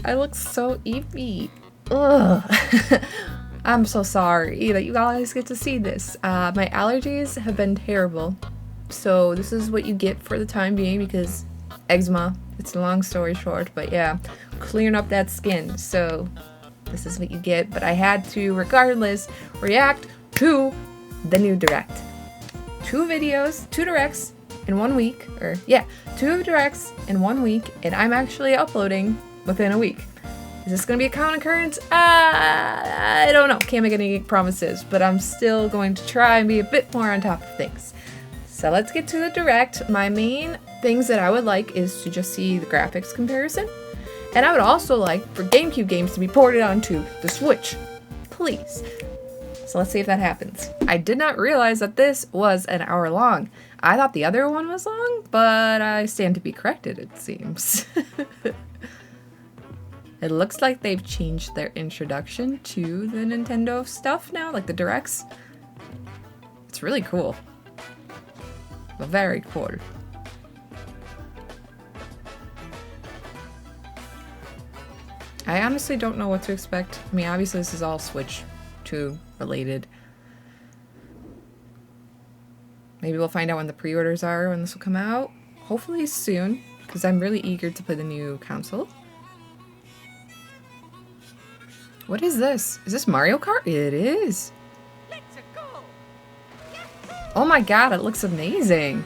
I look so eepy. Ugh. I'm so sorry that you guys get to see this. My allergies have been terrible. So this is what you get for the time being because eczema. It's a long story short, but yeah, clearing up that skin. So this is what you get. But I had to, regardless, react to the new direct. 2 videos, 2 directs in 1 week. Or yeah, 2 directs in 1 week, and I'm actually uploading within a week. Is this going to be a common occurrence? I don't know. Can't make any promises, but I'm still going to try and be a bit more on top of things. So let's get to the direct. My main things that I would like is to just see the graphics comparison. And I would also like for GameCube games to be ported onto the Switch. Please. So let's see if that happens. I did not realize that this was an hour long. I thought the other one was long, but I stand to be corrected, it seems. It looks like they've changed their introduction to the Nintendo stuff now, like the directs. It's really cool. Very cool. I honestly don't know what to expect. I mean, obviously this is all Switch 2 related. Maybe we'll find out when the pre-orders are, when this will come out. Hopefully soon, because I'm really eager to play the new console. What is this? Is this Mario Kart? It is. Oh my god, it looks amazing.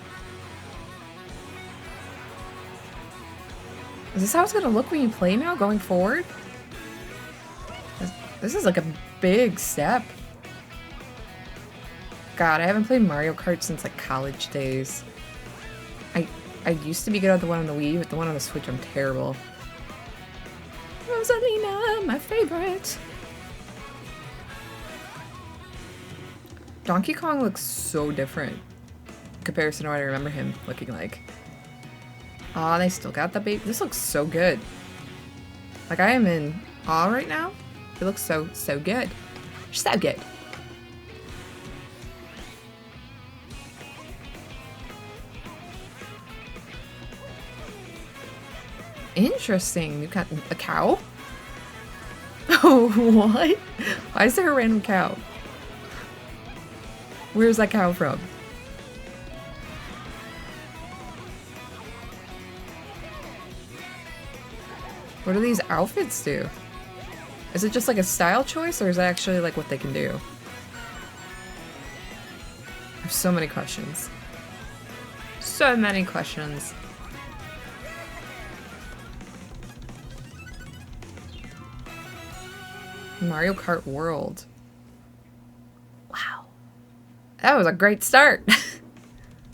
Is this how it's gonna look when you play now, going forward? This is like a big step. God, I haven't played Mario Kart since like college days. I used to be good at the one on the Wii, but the one on the Switch I'm terrible. Rosalina, my favorite. Donkey Kong looks so different in comparison to what I remember him looking like. Aw, they still got the baby. This looks so good. Like, I am in awe right now. It looks so good. So good. Interesting. You got a cow? Oh, what? Why is there a random cow? Where's that cow from? What do these outfits do? Is it just like a style choice, or is that actually like what they can do? I have so many questions. So many questions. Mario Kart World. Wow. That was a great start.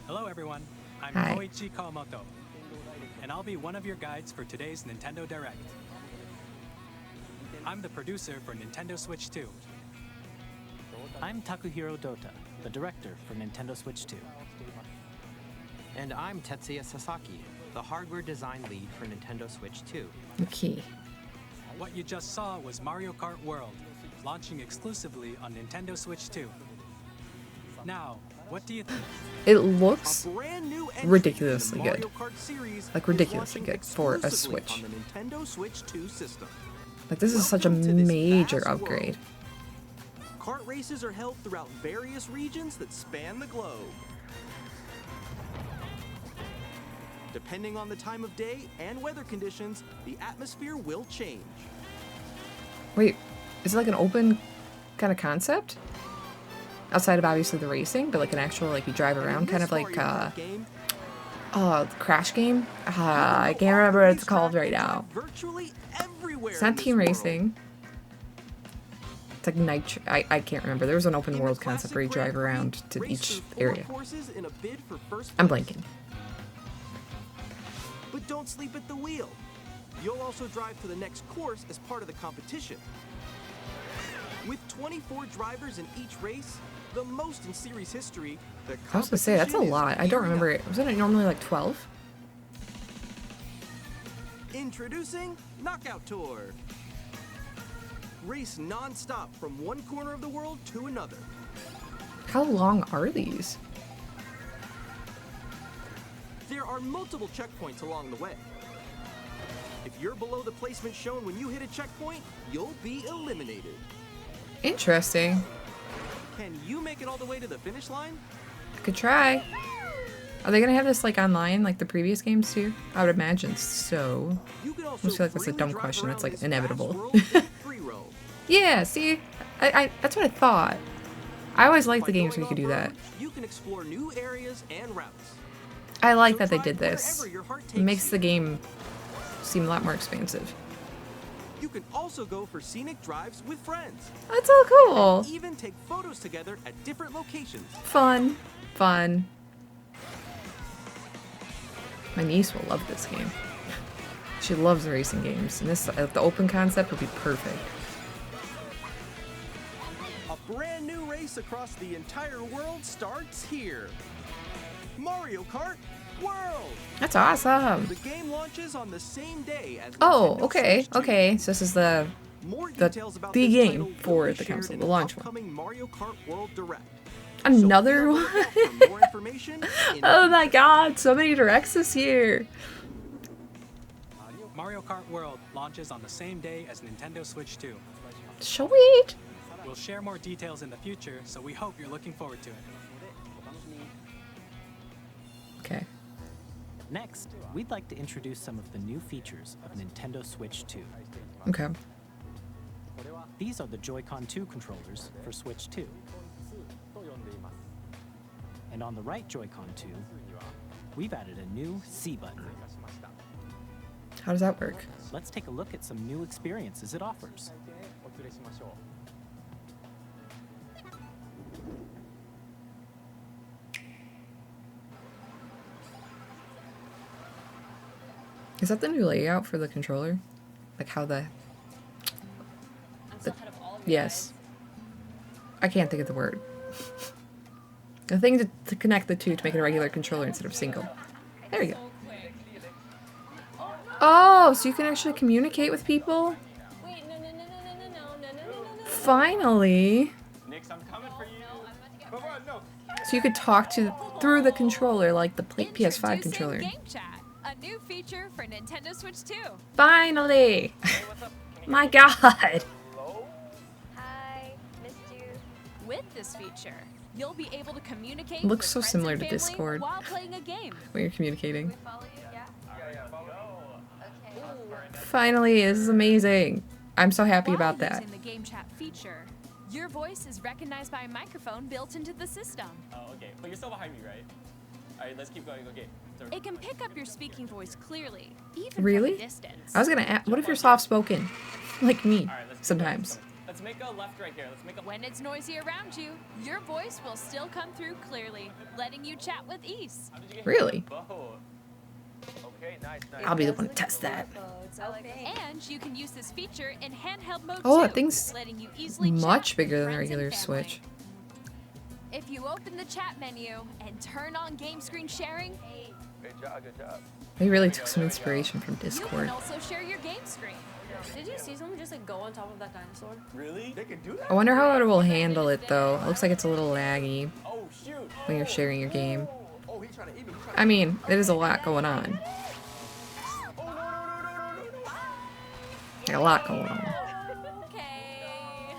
Hello everyone, I'm Hi. Koichi Kawamoto, and I'll be one of your guides for today's Nintendo Direct. I'm the producer for Nintendo Switch 2. I'm Takuhiro Dota, the director for Nintendo Switch 2. And I'm Tetsuya Sasaki, the hardware design lead for Nintendo Switch 2. Okay. What you just saw was Mario Kart World, launching exclusively on Nintendo Switch 2. Now, what do you think? It looks Brand new ridiculously entry in the good. Mario Kart series Like, is ridiculously launching good for a exclusively Switch. on the Nintendo Switch 2 system. Like, this is such a Welcome to this major vast upgrade. world. Kart races are held throughout various regions that span the globe. Depending on the time of day and weather conditions, the atmosphere will change. Wait, is it like an open kind of concept? Outside of obviously the racing, but like an actual, like you drive around, kind of like, Crash game? I can't remember what it's called right now. Virtually everywhere It's in not this team world. racing. It's like Nitro. I can't remember. There was an open In the world concept where you classic drive Grand around Prix, to race each through 4 area. courses in a bid for first I'm place. blanking. But don't sleep at the wheel. You'll also drive to the next course as part of the competition. With 24 drivers in each race, the most in series history, the I was gonna say, that's a competition is lot. I don't gearing remember up. it. Wasn't it normally like 12? Introducing Knockout Tour. Race non-stop from one corner of the world to another. How long are these? There are multiple checkpoints along the way. If you're below the placement shown when you hit a checkpoint, you'll be eliminated. Interesting. Can you make it all the way to the finish line? I could try. Are they gonna have this like online, like the previous games too? I would imagine so. You can I also just feel like that's a freely dumb drive question. around It's like this inevitable. vast world in free roam. Yeah, see, I that's what I thought. I always liked the By games where going you could do that. off-road, you can explore new areas and routes. I like So that they try did this. wherever your heart It takes makes you. the game seem a lot more expansive. You can also go for scenic drives with friends. That's so cool. Even take photos together at different locations. Fun, fun. My niece will love this game. She loves racing games, and this the open concept would be perfect. A brand new race across the entire world starts here. Mario Kart World. That's awesome. The game launches on the same day as Oh, Nintendo okay, Switch 2. okay. So this is More the details about the this game title will for be the shared console, in the an launch one. upcoming Mario Kart World Direct. Another So be on the one. lookout for more information in Oh my God! So many directs this year. Mario Kart World launches on the same day as Nintendo Switch 2. Sweet. We'll share more details in the future, so we hope you're looking forward to it. Okay. Next, we'd like to introduce some of the new features of Nintendo Switch 2. Okay. These are the Joy-Con 2 controllers for Switch 2. And on the right Joy-Con 2, we've added a new C button. How does that work? Let's take a look at some new experiences it offers. Is that the new layout for the controller? Like how the yes. I can't think of the word. The thing to connect the two to make it a regular controller instead of single. There you go. Oh, so you can actually communicate with people? Wait, no. Finally. Nix, I'm coming for you. No. So you could talk to through the controller like the PS5 Introducing controller. Game Chat, a new feature for Nintendo Switch 2. Finally. Hey, what's up? Can you My hear me? God. Hello? Hi, missed you. With this feature, you'll be able to communicate Looks with so friends similar and to family Discord. while playing a game. When you're communicating. Follow you, yeah? Yeah, follow me. Okay. Finally, this is amazing. I'm so happy While about that. using the Game Chat feature, your voice is recognized by a microphone built into the system. Oh, okay. But you're still behind me, right? Alright, let's keep going. Okay. So, It can pick up your speaking voice clearly, even Really? from a distance. I was gonna ask, what if you're soft spoken? Like me, Alright, let's keep sometimes. going. Let's make a left right here. Let's make a When it's noisy around you, your voice will still come through clearly, letting you chat with ease. How did you get Really? here? Boat. Okay, nice. I'll be the one to test that. And you can use this feature in handheld mode Oh, too, that thing's letting you easily much chat bigger with than the friends and regular family. Switch. If you open the chat menu and turn on game screen sharing, Good job, good job. They really took some inspiration from you can Discord. also share your game screen. Did you see someone just like go on top of that dinosaur? Really? They can do that? I wonder how it will handle it though. It looks like it's a little laggy Oh, shoot. when you're sharing your game. Oh, he's trying to eat me. He's trying I mean, it is a lot going on. Oh, no. Like, a lot going on. Okay.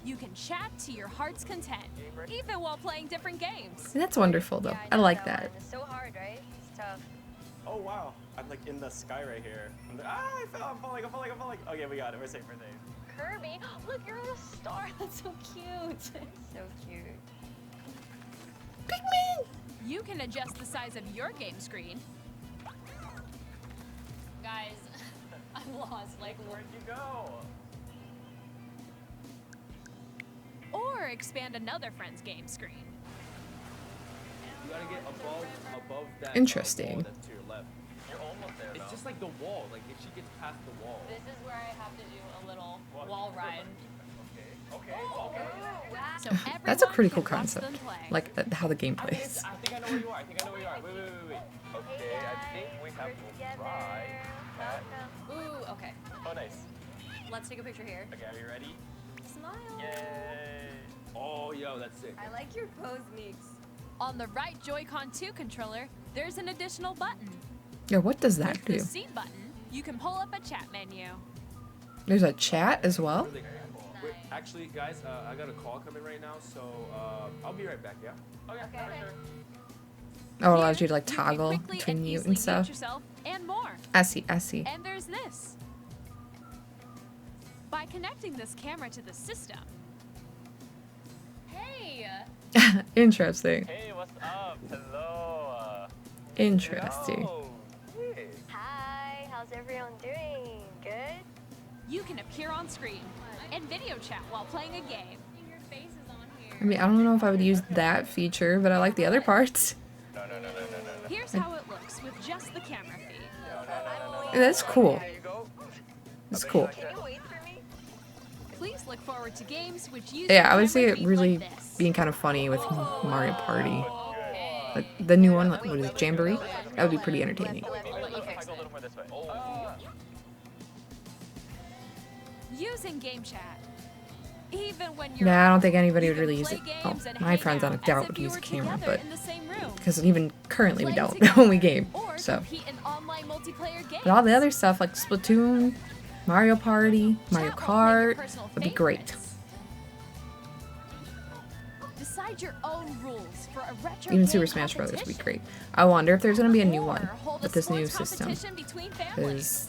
You can chat to your heart's content, even while playing different games. And that's wonderful though. I like that. It's so hard, right? It's tough. Oh, wow. I'm like in the sky right here. I'm like, I fell. I'm falling. Okay, we got it. We're safe. Kirby, look, you're on a star. That's so cute. So cute. You can adjust the size of your game screen, Guys, I'm lost. Like, Where'd you go? or expand another friend's game screen. You gotta get above that. Interesting. Wall that's to your left. You're almost there, It's though. just like the wall. Like if she gets past the wall. this is where I have to do a little wall ride. Okay. So That's a everyone pretty cool can watch concept. them play. Like how the game plays. I think I know where you are. Wait. Okay, I think we have to try. Ooh, okay. Oh, nice. Let's take a picture here. Okay, are you ready? Smile. Yay. Oh, yo, that's sick. I like your pose, Meeks. On the right Joy-Con 2 controller, There's an additional button. Yeah, what does that With do? the C button, you can pull up a chat menu. There's a chat as well? Wait, actually, guys, I got a call coming right now, so I'll be right back, yeah? Okay, sure. Oh, it allows you to like Here, can toggle quickly between mute easily and stuff. yourself and more. I see, I see. And there's this. By connecting this camera to the system. Hey! Interesting. Hey, what's up? Hello. Interesting. Hello. Hey. Hi, how's everyone doing? Good? You can appear on screen and video chat while playing a game. Your face is on here. I mean, I don't know if I would use that feature, but I like the other parts. No. Here's how it looks with just the camera feed. That's cool. There you go. It's cool. Can you wait for me? Please look forward to games which use Yeah, I the would see camera it feed really like this. being kind of funny with Mario Party. Like the new one, what is it, Jamboree? That would be pretty entertaining. If I go a little more this way. Using game chat. Even when you're Nah, I don't out, think anybody you would can really use play it. games Oh, and my hang friends on a out as doubt if would you use a were camera, together but in the same room. because even currently we Play don't together when we game. or So, compete in online multiplayer games. but all the other stuff like Splatoon, Mario Party, Mario Chat while playing your Kart personal would be great. favorites. Decide your own rules for a retro Even game Super Smash Bros. Would be competition. great. I wonder if there's gonna be a new Or one hold a with this new sports system, competition between families. because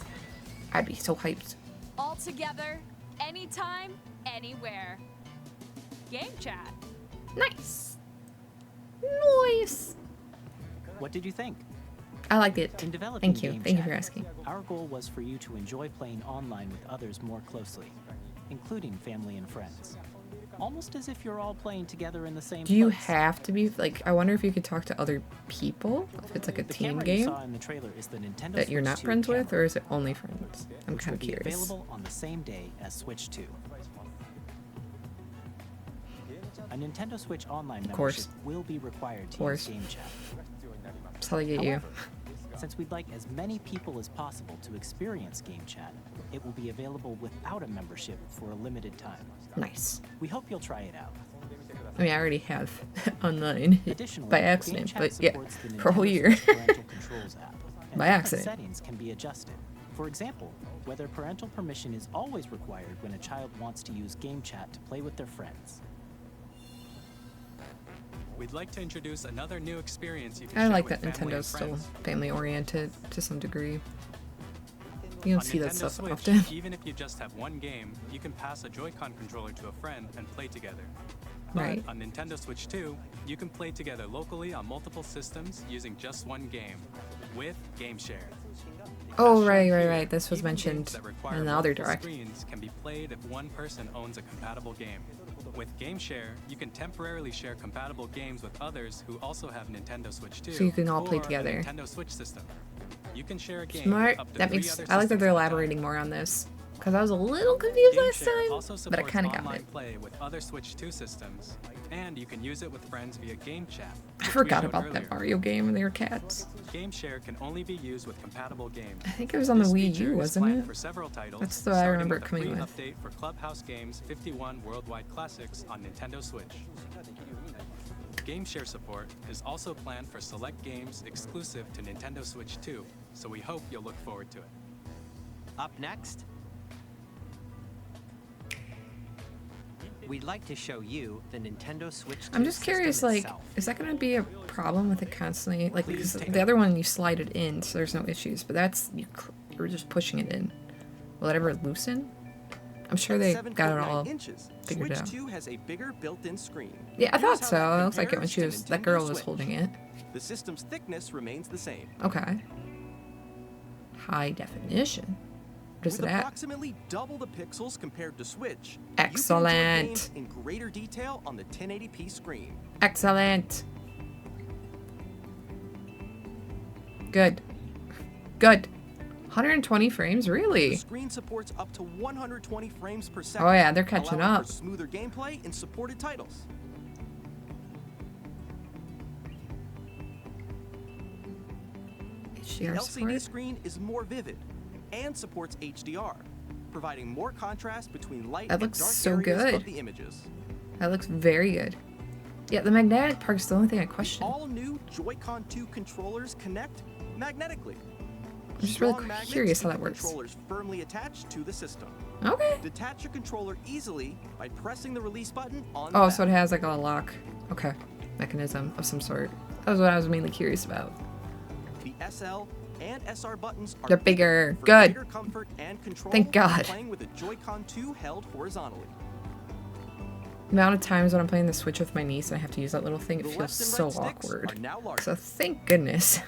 I'd be so hyped. All together, anytime, anywhere. Game chat. Nice. Nice. What did you think? I liked it. In developing Thank you. Game Thank you Chat, for asking. Our goal was for you to enjoy playing online with others more closely, including family and friends. Almost as if you're all playing together in the same Do you place. have to be like? I wonder if you could talk to other people if it's like a The team camera you game saw in the trailer is the Nintendo that you're Switch not 2 friends with, camera, or is it only friends? I'm which kind will of be curious. available on the same day as Switch 2. A Nintendo Switch Online course. membership will be required to Course. use Game Chat. That's how they get you. However, since we'd like as many people as possible to experience Game Chat, it will be available without a membership for a limited time. Nice. We hope you'll try it out. I mean, I already have online Additionally, by Game accident, Chat but yeah, supports the for a whole Nintendo year. Switch Parental Controls app, and By different accident. settings can be adjusted. For example, whether parental permission is always required when a child wants to use Game Chat to play with their friends. We'd like to introduce another new experience you can I share like with that family and Nintendo's still friends. family oriented to some degree. You don't On see that Nintendo stuff Switch, often. even if you just have one game, you can pass a Joy-Con controller to a friend and play together. But Right. on Nintendo Switch 2, you can play together locally on multiple systems using just one game with Game Share. Oh, As right, shown right, here, right. This was even games mentioned that require in the other multiple direct. Screens can be played if one person owns a compatible game. With Game Share, you can temporarily share compatible games with others who also have Nintendo Switch 2. So you can all play or a together. Nintendo Switch system. You can share a game Smart. with up to That 3 makes. other I like that systems they're at a time. elaborating more on this because I was a little confused Game last Share also time, but I supports kind of got online it. play with other Switch 2 systems, and you can use it with friends via Game Chat. I which we forgot showed about earlier. that Mario game and their cats. Game Share can only be used with compatible games. I think it was on the This Wii feature U, is wasn't planned it? For several titles, That's the way I starting remember with it a coming free with. update for Clubhouse Games 51 Worldwide Classics on Nintendo Switch. Game Share support is also planned for select games exclusive to Nintendo Switch 2, so we hope you'll look forward to it. Up next, we'd like to show you the Nintendo Switch 2 I'm just curious, system like, itself. is that going to be a problem with it constantly? Like, because the other one you slide it in, so there's no issues, but that's you're just pushing it in. Will it ever loosen? I'm sure they got it all inches, figured Switch out. 2 has a bigger built-in screen. Yeah, I Here's thought how so. that It looks like it when compares she to was that Nintendo girl was Switch. holding it. The system's thickness remains the same. Okay. High definition. What is With it at? approximately double the pixels compared to Switch, Excellent. you can enjoy games in greater detail on the 1080p screen. Excellent. Good. Good. 120 frames, The really? screen supports up to 120 frames per second. Oh yeah, they're catching allowing up. for smoother gameplay in supported titles. The HDR LCD support? screen is more vivid and supports HDR, providing more contrast between light That and looks dark so areas good. of the images. That looks very good. Yeah, the magnetic part is the only thing I question. All new Joy-Con 2 controllers connect magnetically. I'm just really Strong magnets curious keep how that the works. controllers firmly attached to the system. Okay. Detach your controller easily by pressing the release button on the Oh, back. so it has like a lock. Okay. Mechanism of some sort. That was what I was mainly curious about. The SL and SR buttons are They're bigger. for Good. greater comfort and control Thank when God. playing with a Joy-Con 2 held horizontally. The amount of times when I'm playing the Switch with my niece and I have to use that little thing, it The feels left and so right sticks awkward. are now larger. So thank goodness.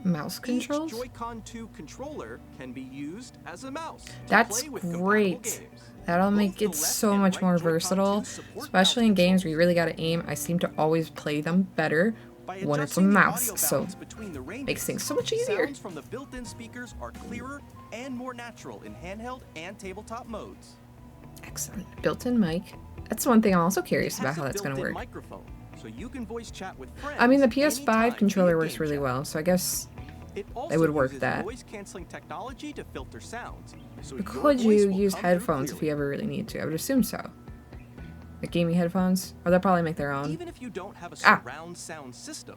Mouse controls? Each Joy-Con 2 controller can be used as a mouse to That's play with compatible great. games. That'll Both make the it left so and much right more Joy-Con versatile, 2 support especially in mouse games where controls. you really gotta aim. I seem to always play them better By when it's a adjusting the mouse, audio so balance between the ranges, makes things so much easier. sounds from the built-in speakers are clearer and more natural in handheld and tabletop modes. Excellent. Built-in mic. That's one thing I'm also curious It about has how a that's gonna built-in work. microphone, so you can voice chat with friends. I mean, the anytime PS5 via controller works game really chat. well, so I guess It also they would work uses that. noise-canceling technology to filter sounds. So But your could voice you will use come through headphones if clearly. you ever really need to? I would assume so. Like gaming headphones? Or they'll probably make their own. Even if you don't have a Ah. surround sound system,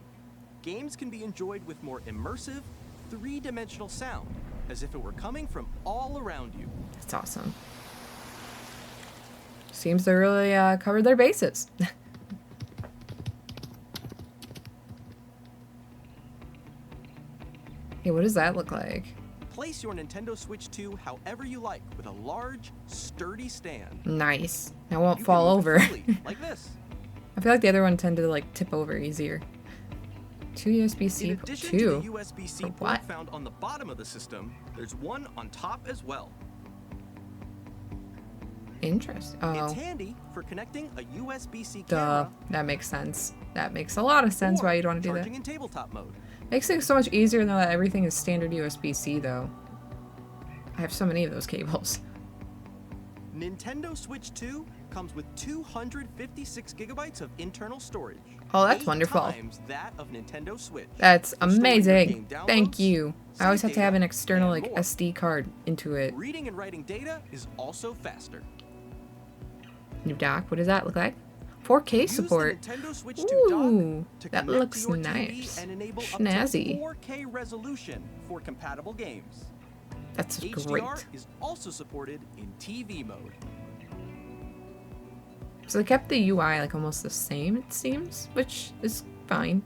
games can be enjoyed with more immersive, three-dimensional sound, as if it were coming from all around you. That's awesome. Seems they really covered their bases. Hey, what does that look like? Place your Nintendo Switch 2 however you like with a large, sturdy stand. Nice. I won't You can fall move it over. freely, like this. I feel like the other one tended to like tip over easier. Two USB-C. In addition to Two. the USB-C For port what? found on the bottom of the system, there's one on top as well. Interesting. It's Oh, handy for connecting a USB-C duh. camera That makes sense. That makes a lot of sense or why you'd want to do that. charging in tabletop mode. Makes things so much easier now that everything is standard USB-C though. I have so many of those cables. Nintendo Switch 2 comes with 256 gigabytes of internal storage. Oh, that's 8 wonderful. times that of Nintendo Switch. That's For storing your amazing. game downloads, Thank you. I always save have to have data, an external and like more. SD card into it. Reading and writing data is also faster. New dock. What does that look like? 4K Use the support. Nintendo Switch 2 Ooh, dock to that connect looks to your nice. TV and enable Snazzy. up to 4K resolution for compatible games. That's HDR great. is also supported in TV mode. So they kept the UI like almost the same, it seems, which is fine.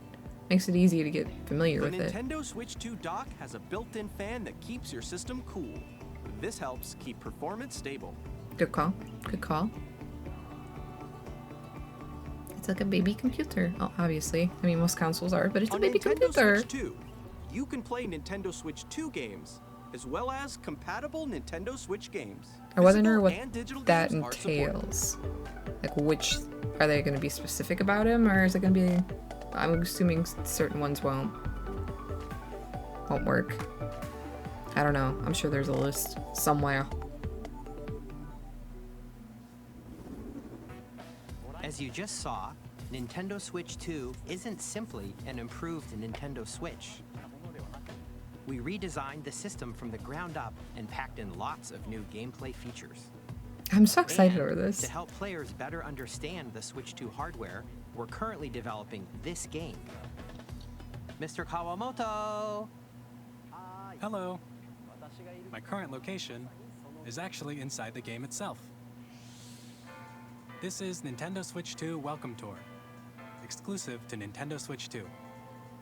Makes it easy to get familiar The with it. Nintendo Switch 2 dock has a built-in fan that keeps your system cool. This helps keep performance stable. Good call. Good call. It's like a baby computer. Oh, obviously. I mean, most consoles are, but it's a On baby Nintendo computer. Switch 2, you can play Nintendo Switch 2 games, as well as compatible Nintendo Switch games. I wasn't sure Physical what and digital that games are supported. entails. Like, which are they going to be specific about him, or is it going to be? I'm assuming certain ones won't work. I don't know. I'm sure there's a list somewhere. As you just saw, Nintendo Switch 2 isn't simply an improved Nintendo Switch. We redesigned the system from the ground up and packed in lots of new gameplay features. I'm so excited And over this. to help players better understand the Switch 2 hardware, we're currently developing this game. Mr. Kawamoto! Hello. My current location is actually inside the game itself. This is Nintendo Switch 2 Welcome Tour, exclusive to Nintendo Switch 2.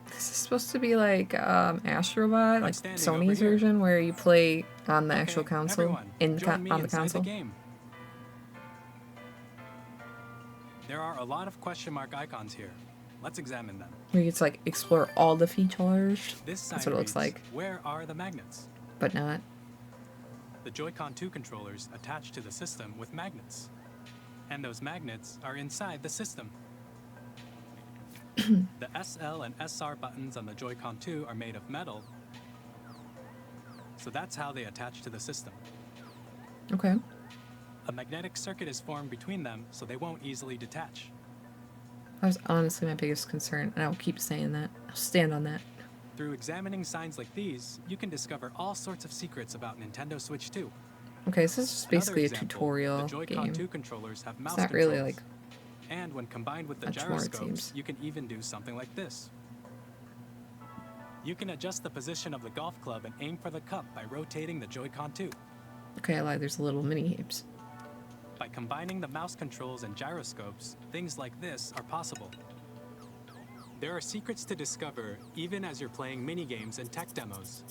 This is supposed to be like Astrobot, like standing over Sony's here. version, where you play on the Okay, actual console everyone, in join me on the inside console. game. There are a lot of question mark icons here. Let's examine them. Where you get to like explore all the features. This sign That's what it looks reads, like, Where are the magnets? but not. The Joy-Con 2 controllers attach to the system with magnets. And those magnets are inside the system. The SL and SR buttons on the Joy-Con 2 are made of metal, so that's how they attach to the system. Okay. A magnetic circuit is formed between them, so they won't easily detach. That was honestly my biggest concern, and I'll keep saying that. I'll stand on that. Through examining signs like these, you can discover all sorts of secrets about Nintendo Switch 2. Okay, so this is Another basically a example, tutorial the Joy-Con game. 2 controllers have mouse It's not really controls. like And when combined with the Much more, it gyroscopes, seems. you can even do something like this. You can adjust the position of the golf club and aim for the cup by rotating the Joy-Con too. Okay, I lied. There's little mini games. By combining the mouse controls and gyroscopes, things like this are possible. There are secrets to discover even as you're playing minigames and tech demos.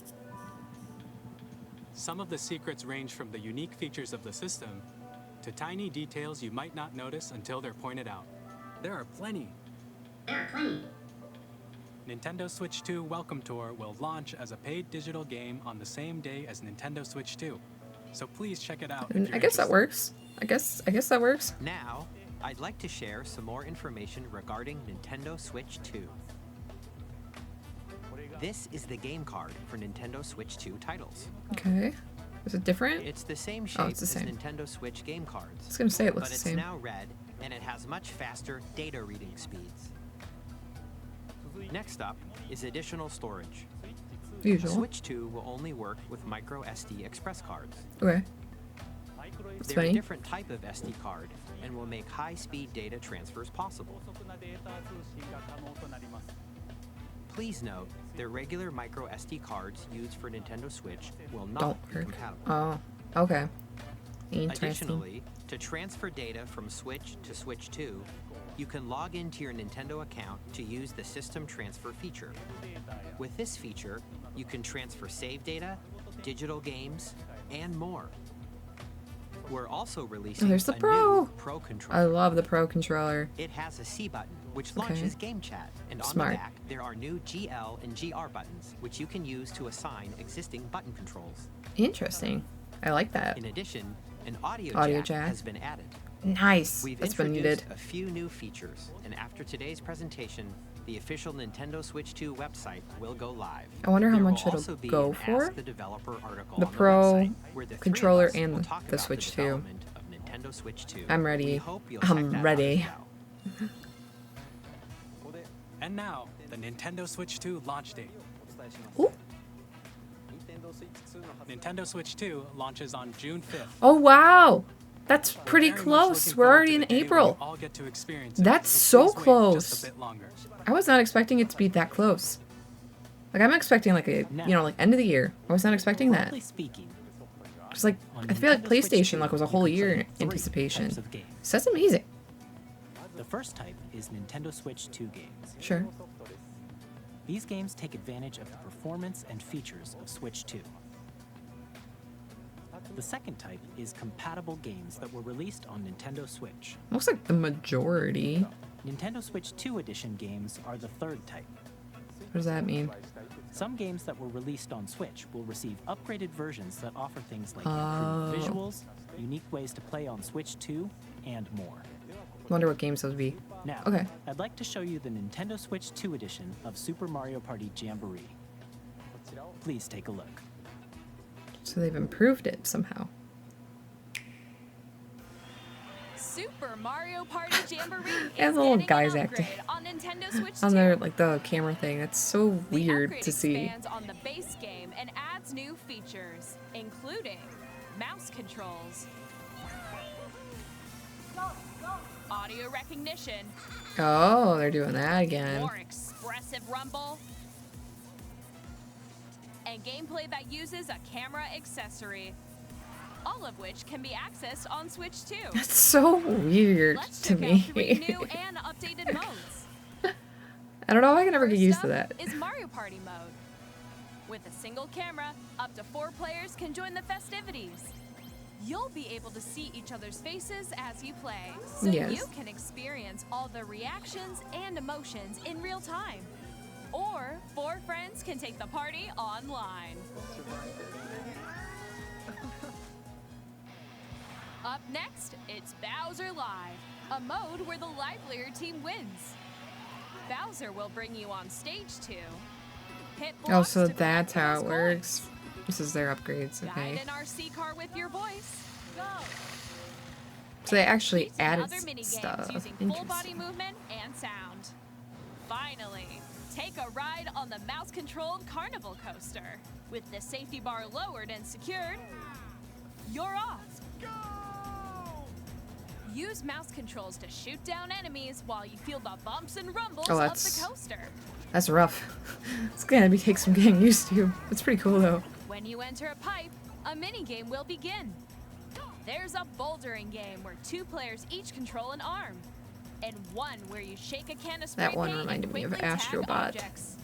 Some of the secrets range from the unique features of the system to tiny details you might not notice until they're pointed out. There are plenty. Nintendo Switch 2 Welcome Tour will launch as a paid digital game on the same day as Nintendo Switch 2. So please check it out. if you're I guess that interested. works. I guess that works. Now, I'd like to share some more information regarding Nintendo Switch 2. This is the game card for Nintendo Switch 2 titles. Okay. Is it different? It's the same shape Oh, it's the as same. Nintendo Switch game cards. I was gonna say it looks but the it's same. now red, and it has much faster data reading speeds. Next up is additional storage. Usual. Switch 2 will only work with micro SD express cards. Okay. That's They're funny. a different type of SD card and will make high-speed data transfers possible. Please note that regular micro SD cards used for Nintendo Switch will not Don't be work. compatible. Oh. Okay. Interesting. Additionally, to transfer data from Switch to Switch 2, you can log into your Nintendo account to use the System Transfer feature. With this feature, you can transfer save data, digital games, and more. We're also releasing there's the a Pro. new Pro controller. I love the Pro controller. It has a C button, which Okay. launches Game Chat, and on Smart. the back there are new GL and GR buttons, which you can use to assign existing button controls. Interesting. I like that. In addition, an audio Audio jack jack. has been added. Nice. We've That's been introduced needed. a few new features, and after today's presentation, the official Nintendo Switch 2 website will go live. I wonder how There much will it'll also be go an for. Ask the Developer article The on Pro website, where the three of controller us and will talk the about Switch 2. development of Nintendo Switch 2. I'm We ready. hope you'll check I'm that out ready. as well. And now, the Nintendo Switch 2 launch date. Ooh. Nintendo Switch 2 launches on June 5th. Oh wow. That's We're pretty very much close. looking We're forward already to in the day when April. you all get to experience it, That's so so please wait close. just a bit longer. I was not expecting it to be that close. Like I'm expecting like a like end of the year. I was not expecting that. Broadly speaking, Cause like on I feel like Nintendo Switch PlayStation 2, like was a you whole can year play in three anticipation. types of games. So that's amazing. The first type is Nintendo Switch 2 games. Sure. These games take advantage of the performance and features of Switch 2. The second type is compatible games that were released on Nintendo Switch. Looks like the majority. Nintendo Switch 2 edition games are the third type. What does that mean? Some games that were released on Switch will receive upgraded versions that offer things like Oh. improved visuals, unique ways to play on Switch 2, and more. Wonder what games those would be. Now, Okay. I'd like to show you the Nintendo Switch 2 edition of Super Mario Party Jamboree. Please take a look. So they've improved it somehow. Super Mario Party Jamboree They have is little getting guys an acting upgrade on Nintendo Switch on 2. their like the camera thing. It's so The weird upgrade to see. expands on the base game and adds new features, including mouse controls, audio recognition, Oh, they're doing that again. more expressive rumble, and gameplay that uses a camera accessory, all of which can be accessed on Switch 2. That's so weird Let's to check out 3 me. new and updated modes. I don't know if I can ever get First used to up that. is Mario Party mode. With a single camera, up to 4 players can join the festivities. You'll be able to see each other's faces as you play, so Yes. you can experience all the reactions and emotions in real time. Or 4 friends can take the party online. Up next, it's Bowser Live, a mode where the livelier team wins. Bowser will bring you on stage too. Hit Oh, blocks so to collect that's the how most it coins. works. This is their upgrades, Guide okay. an RC car with your voice. Go. So they actually Complete added other mini games stuff. using full body Interesting. movement and sound. Finally, take a ride on the mouse-controlled carnival coaster. With the safety bar lowered and secured, you're off. Use mouse controls to shoot down enemies while you feel the bumps and rumbles Oh, of the coaster. That's rough. It's gonna take some getting used to. It's pretty cool though. When you enter a pipe, a mini game will begin. There's a bouldering game where 2 players each control an arm, and one where you shake a can of spray That one paint reminded and me of quickly tag Astrobot. objects.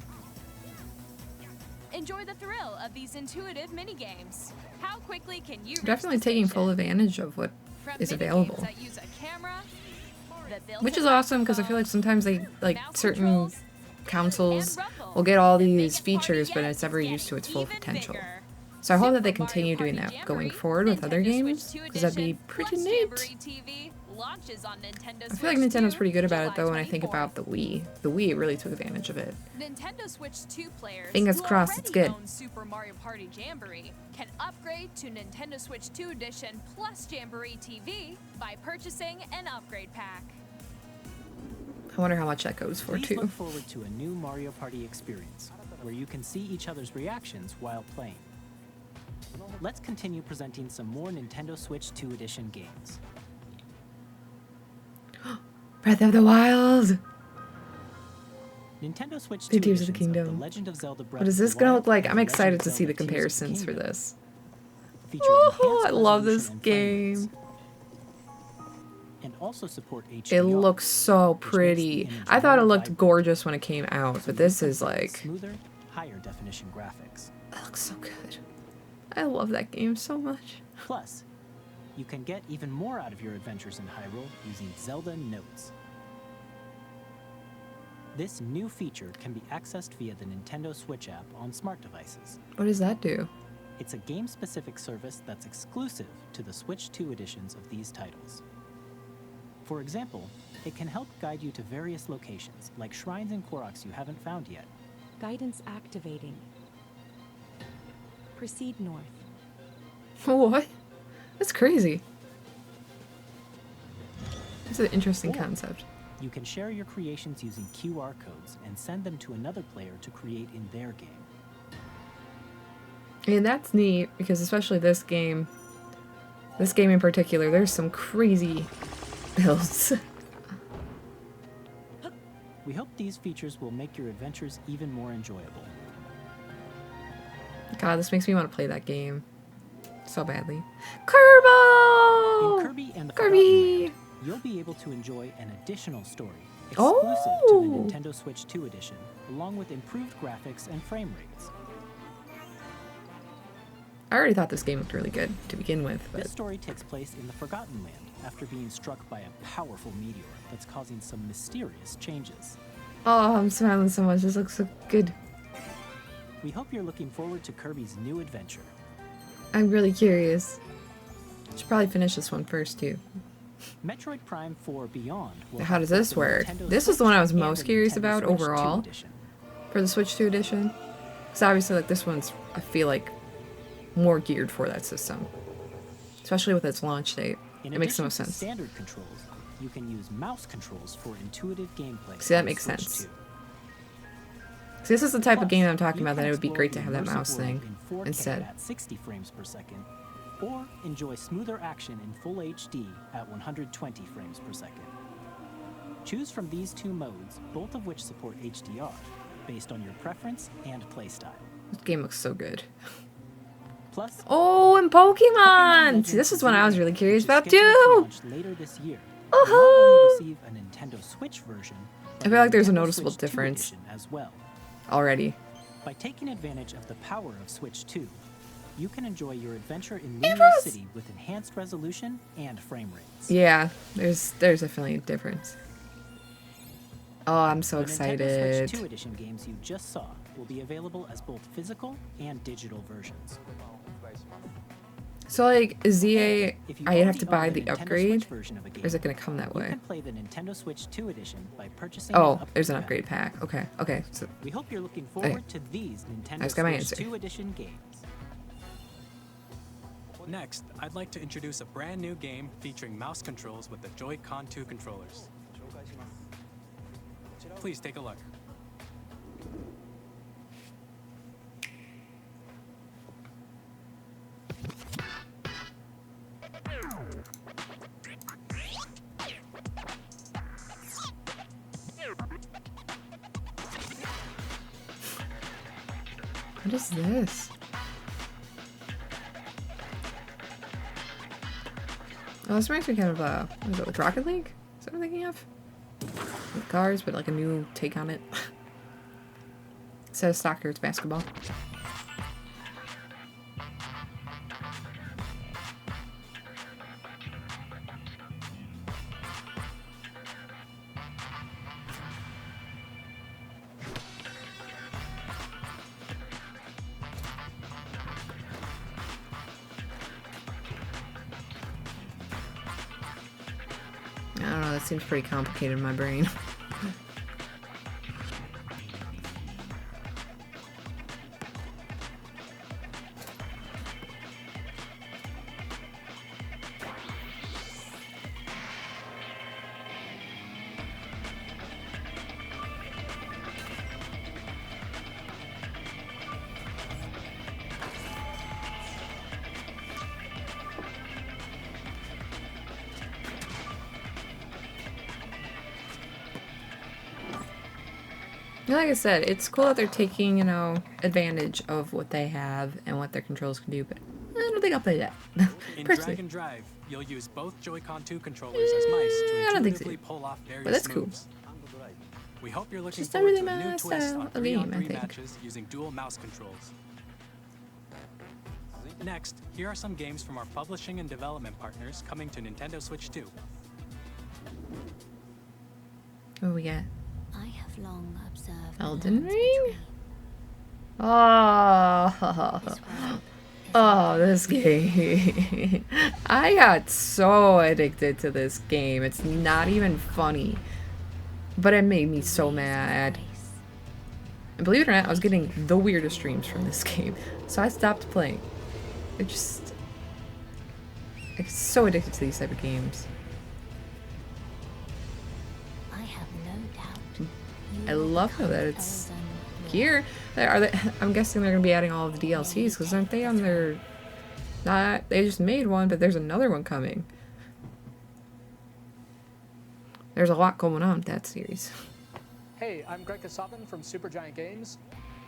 Enjoy the thrill of these intuitive mini games. How quickly can you reach Definitely the taking station? full advantage of what From is mini available. games that use a camera, the Which is built-in awesome because I feel like sometimes they like mouse certain controls, consoles and rumble. will get all The these biggest party features, but yet it's never is used to its getting full even potential. bigger. So I hope that they Super Mario continue doing Party that going Jamboree, forward with other Nintendo games, Switch 2 because that'd be edition, pretty plus neat. Jamboree TV launches on Nintendo I feel like Switch Nintendo's 2, pretty good about it though July when I think 24th. about the Wii. The Wii really took advantage of it. Nintendo Switch 2 players Fingers who crossed it's already good. own Super Mario Party Jamboree can upgrade to Nintendo Switch 2 edition plus Jamboree TV by purchasing an upgrade pack. I wonder how much that goes for Please too. look forward to a new Mario Party experience, where you can see each other's reactions while playing. Let's continue presenting some more Nintendo Switch 2 edition games. Breath of the Wild! Nintendo Switch 2 The Tears of the editions Kingdom. The Legend of Zelda Breath What is of this the gonna Wild look like? and I'm The excited Legend to of see the Zelda Tears of comparisons for Kingdom this. feature Oh, I enhanced love resolution this and frame rates, game. and also support HDR. It looks so which makes the pretty. image I thought it more looked vibrant, gorgeous when it came out, so but you this can is play like, smoother, higher definition graphics. that looks so good. I love that game so much. Plus, you can get even more out of your adventures in Hyrule using Zelda Notes. This new feature can be accessed via the Nintendo Switch app on smart devices. What does that do? It's a game-specific service that's exclusive to the Switch 2 editions of these titles. For example, it can help guide you to various locations, like shrines and Koroks you haven't found yet. Guidance activating. Proceed north. What? That's crazy. It's an interesting concept. You can share your creations using QR codes and send them to another player to create in their game. And that's neat because especially this game in particular, there's some crazy builds. We hope these features will make your adventures even more enjoyable. God, this makes me want to play that game so badly. Kirby! In Kirby and the Kirby! Forgotten Land, you'll be able to enjoy an additional story exclusive to the Nintendo Switch 2 edition, along with improved graphics and frame rates. I already thought this game looked really good to begin with, but This story takes place in the Forgotten Land after being struck by a powerful meteor that's causing some mysterious changes. oh, I'm smiling so much. This looks so good. We hope you're looking forward to Kirby's new adventure. I'm really curious. Should probably finish this one first too. Metroid Prime 4 Beyond will How does have this both the work? Nintendo This is the one I was Switch and most the curious Nintendo about Switch 2 overall edition. for the Switch 2 edition. Because obviously, like this one's, I feel like, more geared for that system, especially with its launch date. In It makes the addition most to sense. standard controls, you can use mouse controls for intuitive gameplay. See, that on makes Switch sense. 2. So this is the type of Plus, game I'm talking you about can that it would be explore great the to have that immersive mouse world thing in 4K instead. at 60 frames per second, or enjoy smoother action in full HD at 120 frames per second. Choose from these two modes, both of which support HDR, based on your preference and playstyle. This game looks so good. Plus, Oh, and Pokemon! See, this is one I was really curious about too! later this year. Woohoo! You'll not only receive a Nintendo Switch version, but I feel like there's a Nintendo noticeable Switch 2 difference edition as well. already. By taking advantage of the power of Switch 2, you can enjoy your adventure in Hey, Lunar Ross! City with enhanced resolution and frame rates. Yeah, there's definitely a difference. Oh, I'm so The excited. Nintendo Switch 2 edition games you just saw will be available as both physical and digital versions. So like, ZA, If you I have already to own buy the the Nintendo upgrade? Switch version of a game, Or is it going to come that you way? can play the Nintendo Switch 2 edition by purchasing Oh, an there's an upgrade upgrade pack. Okay, okay. So We hope you're looking forward to these Nintendo just got my Switch answer. 2 edition games. Next, I'd like to introduce a brand new game featuring mouse controls with the Joy-Con 2 controllers. Please take a look. What is this? Oh, this reminds me kind of, what is it, like Rocket League? Is that what I'm thinking of? With cars, but like a new take on it. Instead of soccer, it's basketball. I don't know, that seems pretty complicated in my brain. Like I said, it's cool that they're taking, you know, advantage of what they have and what their controls can do, but I don't think I'll play that. In Personally. Drag and Drive, you'll use both Joy-Con 2 controllers as mice to I don't think so. intuitively pull off various But that's cool. moves. We hope you're looking Just not forward really to a my new twist style on of 3-on-3 game, I think. matches using dual mouse controls. Next, here are some games from our publishing and development partners coming to Nintendo Switch 2. What we got? I have long observed Elden Ring? Oh, this game. I got so addicted to this game. It's not even funny. But it made me so mad. And believe it or not, I was getting the weirdest streams from this game. So I stopped playing. I'm so addicted to these type of games. I have no doubt. I love how that it's here. I'm guessing they're gonna be adding all of the DLCs because aren't they on their? Not they just made one, but there's another one coming. There's a lot going on with that series. Hey, I'm Greg Kasavin from Supergiant Games.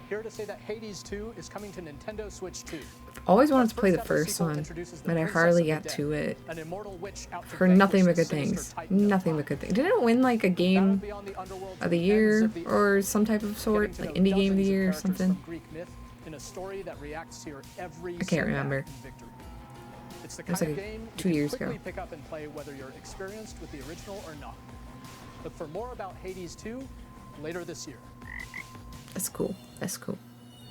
Here to say that Hades 2 is coming to Nintendo Switch 2. Always wanted to play the first one, but I hardly got to it. Heard nothing but good things. Nothing but good things. Didn't it win like a game of the year or some type of sort, like indie game of the year or something? I can't remember. It's the It was kind of like game 2 you years can quickly ago. pick up and play whether you're experienced with the original or not. Look for more about Hades 2 later this year. That's cool. That's cool.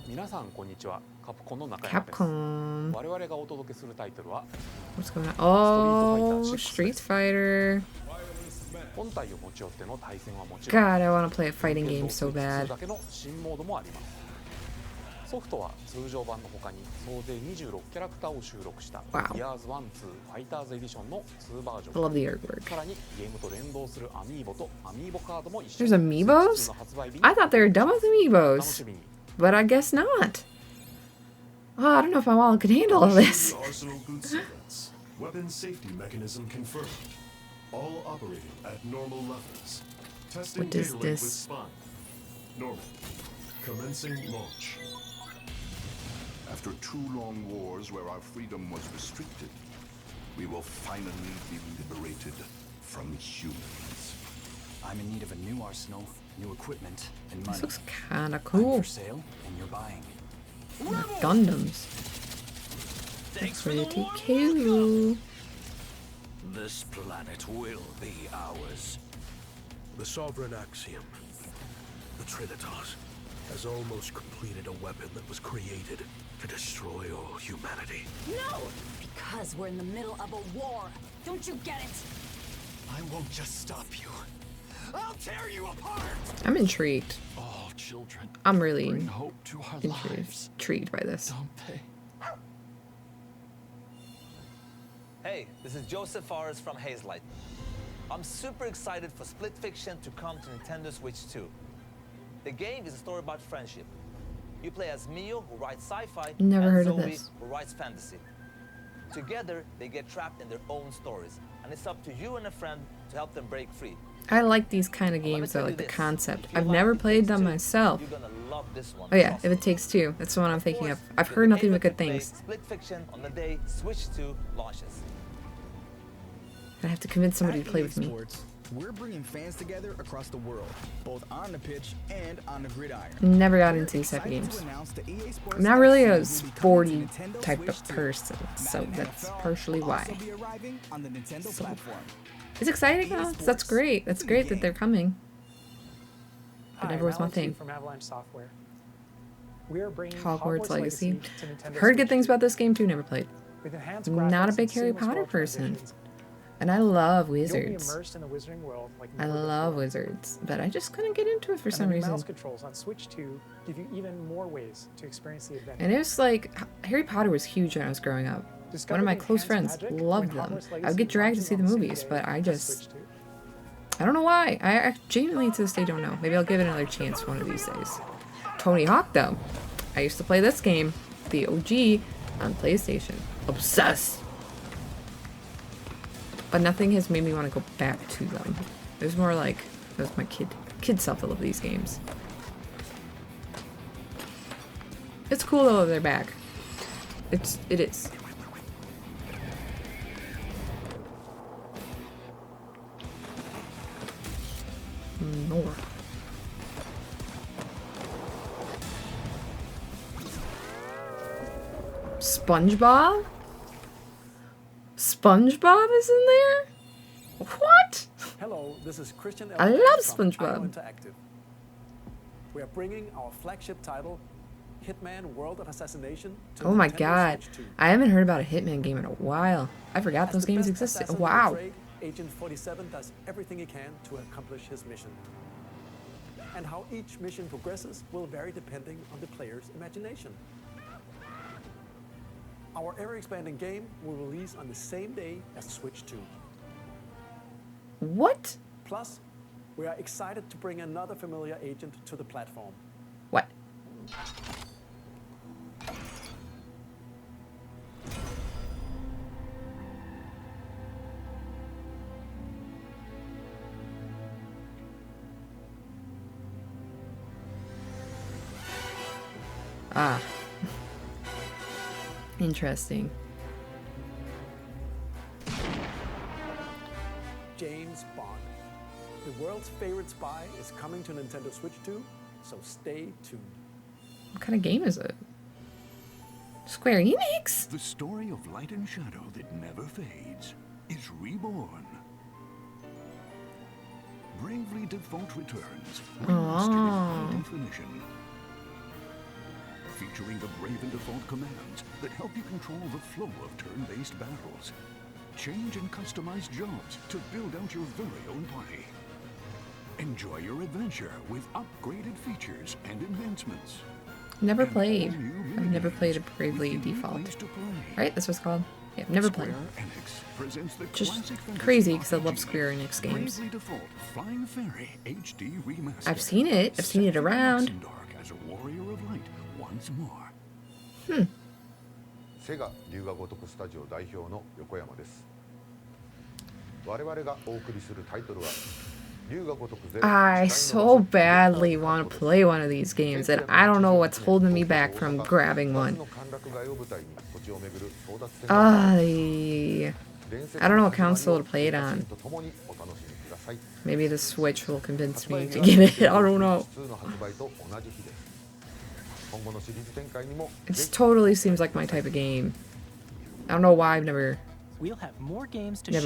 皆さんこんにちは。カプコンの中山です。 Capcom. 我々がお届けするタイトルは What's going on? Oh, Street Fighter. 本体を持ち寄っての対戦はもち God, I want to play a fighting game so そ bad. れだけの新モードもあります。ソフトは通常版の他に総勢26キャラクターを収録した Wow. Years 1-2 ファイターズエディションの2バージ I ョ love ン。 the artwork. さらにゲームと連動するアミーボとアミーボカードも一緒に There's amiibos? I thought they were done with amiibos, but I guess not. Oh, I don't know if my wallet could handle all this. Arsenal boot sequence. Weapon safety mechanism confirmed. All operating at normal levels. Testing What is data link with this? spine. Normal. Commencing launch. After 2 long wars where our freedom was restricted, we will finally be liberated from humans. I'm in need of a new arsenal, new equipment, and money. This looks kind of cool. For sale, and you're buying. Gundams. Looks pretty cool. This planet will be ours. The Sovereign Axiom, the Trinitas, has almost completed a weapon that was created to destroy all humanity. No! Because we're in the middle of a war. Don't you get it? I won't just stop you. I'll tear you apart! I'm intrigued. All children. I'm really bring hope to our lives. intrigued by this. Don't they? Hey, this is Joseph Forrest from Hazelight. I'm super excited for Split Fiction to come to Nintendo Switch 2. The game is a story about friendship. You play as Mio, who writes sci-fi, Never and heard of Zoe, this. who writes fantasy. Together, they get trapped in their own stories, and it's up to you and a friend to help them break free. I like these kind of games though, like the concept. I've never played them myself. Oh yeah, If It Takes Two. That's the one I'm thinking of. I've heard nothing but good things. Split Fiction on the day Switch 2 launches. I have to convince somebody to play with me. Sports, we're bringing fans together across the world, both on the pitch and on the gridiron. Never got into these type of games. I'm not really a sporty type of person, so that's partially why. So, it's exciting though. That's great. That's great that they're coming. But never was my thing. From Avalanche Software. We are bringing Hogwarts Legacy. to Nintendo I've heard good Switch things 2. about this game too. Never played. With enhanced Not a graphics big and Harry seamless Potter world person. transitions, And I love you'll be wizards. immersed in the Wizarding world like I never love before. wizards, but I just couldn't get into it for And some the new reason. mouse controls on Switch 2 give you even more ways to experience the adventure. And it was like, Harry Potter was huge when I was growing up. One of my close friends loved them. I would get dragged to see the movies, but I don't know why. I genuinely to this day don't know. Maybe I'll give it another chance one of these days. Tony Hawk though. I used to play this game, the OG, on PlayStation. Obsessed. But nothing has made me want to go back to them. It was more like, it was my kid self that loved these games. It's cool though they're back. It is. More. SpongeBob? SpongeBob is in there? What? Hello, this is Christian. I love SpongeBob. Interactive. We are bringing our flagship title, Hitman: World of Assassination, to Oh my Nintendo god. Switch 2. I haven't heard about a Hitman game in a while. I forgot those games existed. Assassin Wow. of the trade, Agent 47 does everything he can to accomplish his mission. And how each mission progresses will vary depending on the player's imagination. Our ever-expanding game will release on the same day as Switch 2. What? Plus, we are excited to bring another familiar agent to the platform. What? Ah. Interesting. James Bond. The world's favorite spy is coming to Nintendo Switch 2, so stay tuned. What kind of game is it? Square Enix? The story of light and shadow that never fades is reborn. Bravely Default returns, remastered in high definition. Featuring the Brave and Default commands that help you control the flow of turn-based battles. Change and customize jobs to build out your very own party. Enjoy your adventure with upgraded features and enhancements. Never played. I've never played a Bravely Default. Right? That's what it's called? Yeah, never played. Just crazy because I love Square Enix games. Bravely Default Flying Fairy HD Remastered. I've seen it. I've seen it around. As a warrior of light once more. セガ龍が如くスタジオ代表の横山です。我々がお送りするタイトルは I so badly want to play one of these games, and I don't know what's holding me back from grabbing one. I don't know what console to play it on. Maybe the Switch will convince me to get it. I don't know. It just totally seems like my type of game. I don't know why I've never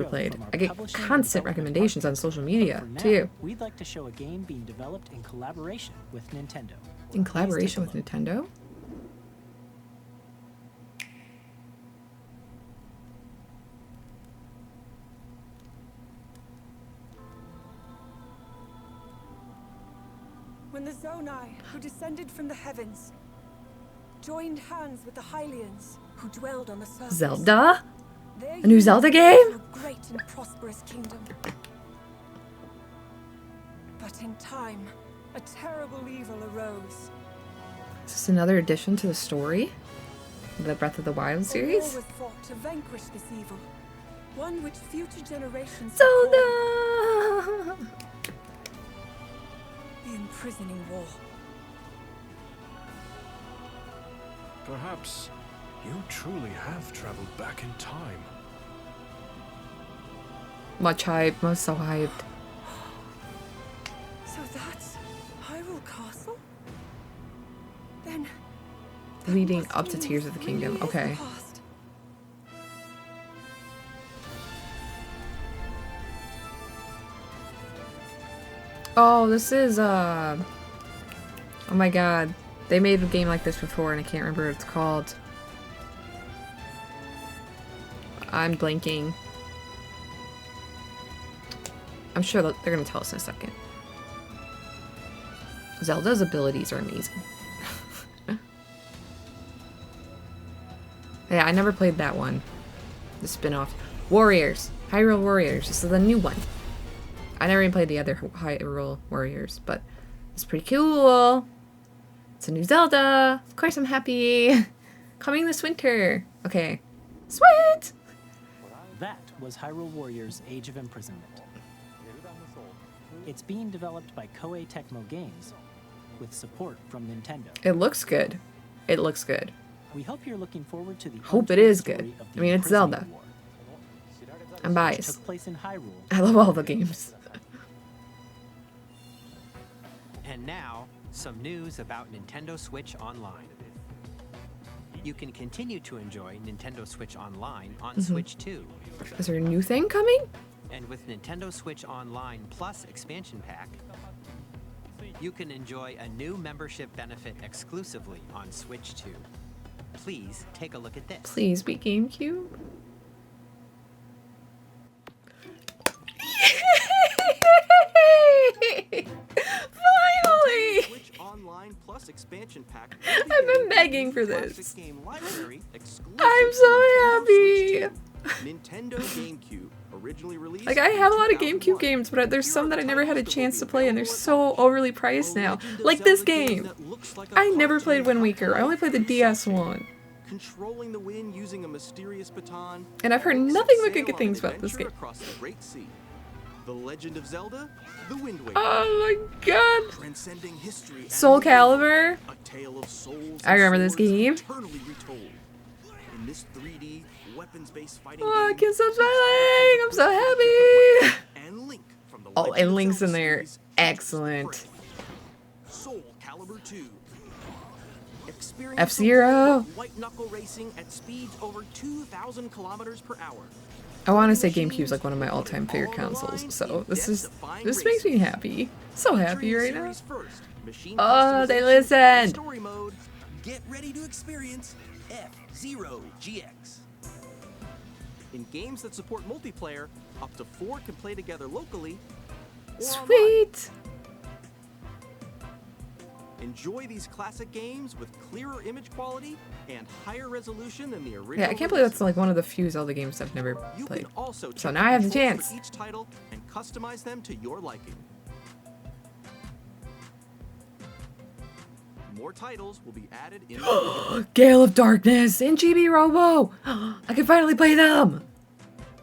played. I get constant recommendations on social media too. We'd like to show a game being developed in collaboration with Nintendo. In collaboration with Nintendo? When the Zonai, who descended from the heavens, joined hands with the Hylians, who dwelled on the surface. Zelda? A new Zelda game? A great and prosperous kingdom. But in time, a terrible evil arose. Is this another addition to the story? The Breath of the Wild series? A war was fought to vanquish this evil, one which future generations. Zelda! the imprisoning war. Perhaps you truly have traveled back in time. Much hype. I'm so hyped. So that's Hyrule Castle? Then Leading up to Tears of the Kingdom. Okay. past. Oh, this is, oh my god. They made a game like this before and I can't remember what it's called. I'm blanking. I'm sure that they're gonna tell us in a second. Zelda's abilities are amazing. Yeah, I never played that one. The spin-off. Warriors. Hyrule Warriors. This is the new one. I never even played the other Hyrule Warriors, but it's pretty cool. It's a new Zelda. Of course I'm happy. Coming this winter. Okay. Sweet! That was Hyrule Warriors Age of Imprisonment. It's being developed by Koei Tecmo Games with support from Nintendo. It looks good. It looks good. We hope you're looking forward to the Hope it is good. I mean, it's Zelda. I'm biased. Took place in Hyrule. I love all the games. And now, some news about Nintendo Switch Online. You can continue to enjoy Nintendo Switch Online on Switch 2. Is there a new thing coming? And with Nintendo Switch Online Plus expansion pack, you can enjoy a new membership benefit exclusively on Switch 2. Please take a look at this. Please be GameCube. Finally! Switch Online Plus expansion pack. I've been begging for this. Game library exclusive I'm so happy. Nintendo GameCube, originally released. Like, I have a lot of GameCube games, but there's some that I never had a chance to play, and they're so overly priced now. Like this game. I never played Wind Waker. I only played the DS one. Controlling the wind using a mysterious baton. And I've heard nothing but good things about this game. Across the Great Sea. The Legend of Zelda, The Wind Waker. Oh my god. Transcending history. Soul Calibur. A tale of souls. I remember this game. Eternally retold. In this 3D weapons-based fighting Oh, I game, can't stop smiling. I'm so happy. and Link from the Oh, Legend and of Link's in Zelda there. series, Excellent. Soul Calibur 2. Experience F-Zero. white knuckle racing at speeds over 2,000 kilometers per hour. I want to say GameCube's like one of my all-time favorite consoles, so this makes me happy. So happy right now. Oh, they listened. Story mode. Get ready to experience F-Zero GX. In games that support multiplayer, up to 4 can play together locally. Or Sweet. enjoy these classic games with clearer image quality and higher resolution than the original. Yeah, I can't believe that's like one of the few Zelda games I've never You played. can also So check now I have the controls chance. for each title and customize them to your liking. More titles will be added in Gale of Darkness and GB Robo. I can finally play them.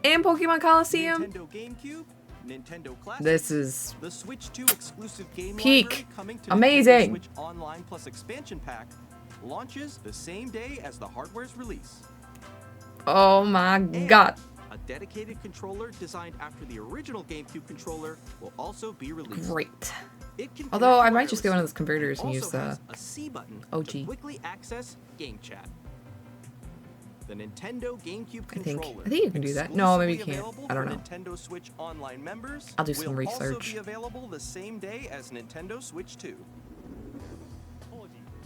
And Pokemon Coliseum. Nintendo GameCube, Nintendo Classic. This is the Switch 2 exclusive game peak. library coming to Amazing. Nintendo Switch Online Plus expansion pack launches the same day as the hardware's release. Oh my god. A dedicated controller designed after the original GameCube controller will also be released. Great. It can Although connect I might just get one of those wirelessly. converters It and use also the has a C button to OG. quickly access game chat. The Nintendo GameCube I think controller. you can do that. No, maybe you can't. exclusively I don't available know. for Nintendo Switch Online members. I'll do some will research. Also be available the same day as Nintendo Switch 2.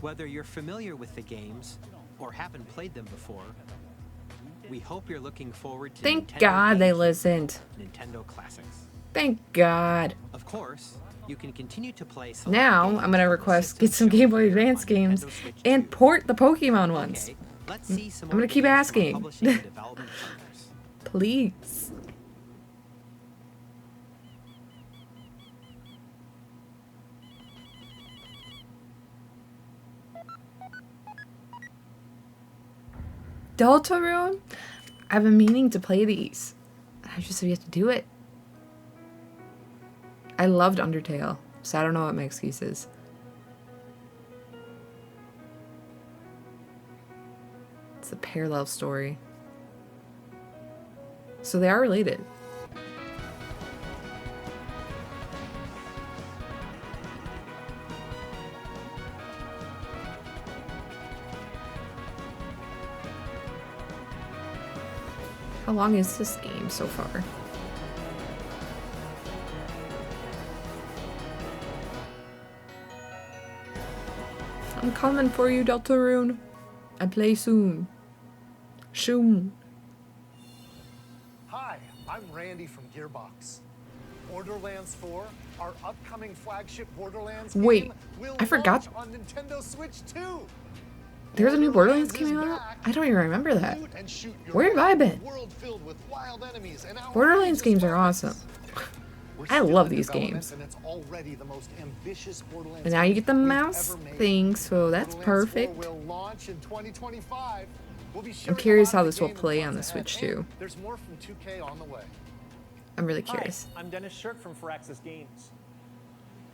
Whether you're familiar with the games or haven't played them before, we hope you're looking forward to Thank Nintendo God they games, listened. Nintendo Classics. Thank God. Of course, you can continue to play select Now games I'm gonna request get some Game Boy Advance games and port the Pokemon ones. Let's see some I'm more gonna keep games from our asking. publishing and development partners. Please. Deltarune? I've been meaning to play these. I just have yet to do it. I loved Undertale. so I don't know what my excuse is. It's a parallel story. So they are related. How long is this game so far? I'm coming for you, Deltarune. I play soon. Shoom. Hi, I'm Randy from Gearbox. Borderlands 4, our upcoming flagship Borderlands Wait, game, will I forgot. launch on Nintendo Switch 2. There's a new Borderlands came out? I don't even remember that. Where have I been? Borderlands games are awesome. I love these games. And now you get the mouse thing, so that's perfect. I'm curious how this will play on the Switch too. There's more from 2K on the way. I'm really curious. Hi, I'm Dennis Shirk from Firaxis Games.